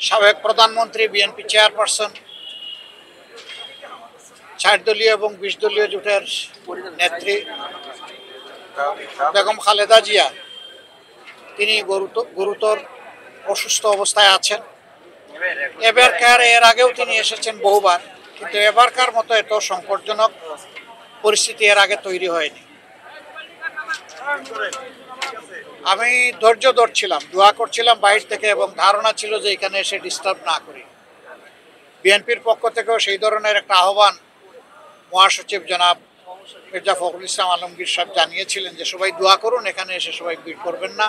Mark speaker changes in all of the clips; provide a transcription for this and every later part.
Speaker 1: সাবেক প্রধানমন্ত্রী BNP chairperson ৬০ দলীয় এবং ২০ দলীয় জোটের নেত্রী বেগম খালেদা জিয়া তিনি গুরুতর অসুস্থ অবস্থায় আছেন। এর আগেও তিনি এসেছেন বহুবার, কিন্তু এবারকার মতো এত সংকটজনক পরিস্থিতি এর আগে তৈরি হয়নি। আমি ধৈর্য ধরছিলাম, দোয়া করছিলাম বাইর থেকে, এবং ধারণা ছিল যে এখানে এসে ডিস্টার্ব না করি। বিএনপির পক্ষ থেকেও সেই ধরনের একটা আহ্বান মহাসচিব জনাব মির্জা ফখরুল ইসলাম আলমগীর সাহেব জানিয়েছিলেন যে সবাই দোয়া করুন, এখানে এসে সবাই ভিড় করবেন না।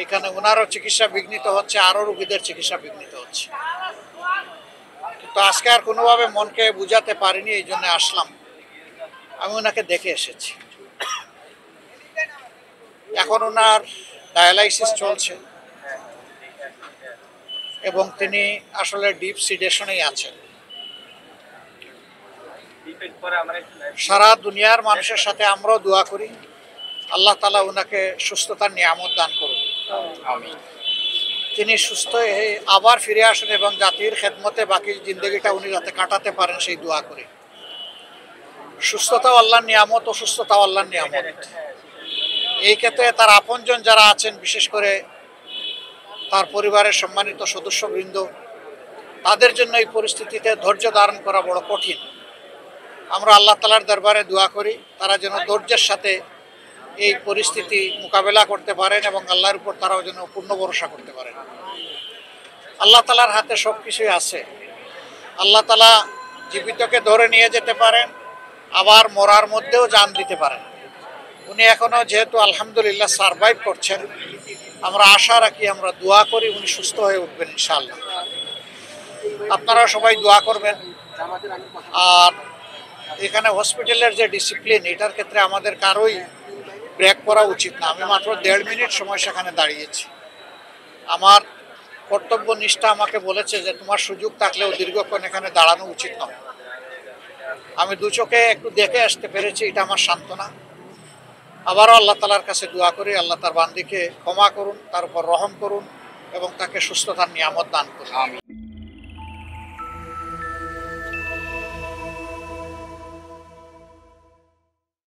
Speaker 1: এখানে ওনারও চিকিৎসা বিঘ্নিত হচ্ছে, আরও রোগীদের চিকিৎসা বিঘ্নিত হচ্ছে। কিন্তু আজকে আর কোনোভাবে মনকে বুঝাতে পারিনি, এই জন্য আসলাম। আমি ওনাকে দেখে এসেছি। এখন ওনার ডায়ালাইসিস চলছে এবং তিনি আসলে ডিপ সিডেশনেই আছেন। সারা দুনিয়ার মানুষের সাথে আমরাও দোয়া করি আল্লাহ তাআলা ওনাকে সুস্থতার নিয়ামত দান করুন। তিনি সুস্থ হয়ে আবার ফিরে আসেন এবং জাতির খেদমতে বাকি জিন্দগিটা উনি যাতে কাটাতে পারেন সেই দোয়া করি। সুস্থতাও আল্লাহর নিয়ামত, অসুস্থতাও আল্লাহর নিয়ামত। এই ক্ষেত্রে তার আপনজন যারা আছেন, বিশেষ করে তার পরিবারের সম্মানিত সদস্যবৃন্দ, তাদের জন্য এই পরিস্থিতিতে ধৈর্য ধারণ করা বড় কঠিন। আমরা আল্লাহ তাআলার দরবারে দোয়া করি তারা যেন ধৈর্যের সাথে এই পরিস্থিতি মোকাবেলা করতে পারেন এবং আল্লাহর উপর তারাও যেন পূর্ণ ভরসা করতে পারেন। আল্লাহ তাআলার হাতে সব কিছুই আছে। আল্লাহ তাআলা জীবিতকে ধরে নিয়ে যেতে পারেন, আবার মরার মধ্যেও জান দিতে পারেন। উনি এখনও যেহেতু আলহামদুলিল্লাহ সারভাইভ করছেন, আমরা আশা রাখি, আমরা দোয়া করি উনি সুস্থ হয়ে উঠবেন ইনশাআল্লাহ। আপনারা সবাই দোয়া করবেন। আর এখানে হসপিটালের যে ডিসিপ্লিন, এটার ক্ষেত্রে আমাদের কারোই ব্রেক করা উচিত না। আমি মাত্র 1.5 মিনিট সময় সেখানে দাঁড়িয়েছি। আমার কর্তব্য নিষ্ঠা আমাকে বলেছে যে তোমার সুযোগ থাকলেও দীর্ঘক্ষণ এখানে দাঁড়ানো উচিত নয়। আমি দু চোখে একটু দেখে আসতে পেরেছি, এটা আমার সান্ত্বনা। আবারও আল্লাহ তাআলার কাছে দোয়া করি আল্লাহ তার বান্দিকে ক্ষমা করুন, তার উপর রহম করুন এবং তাকে সুস্থতার নিয়ামত দান করুন।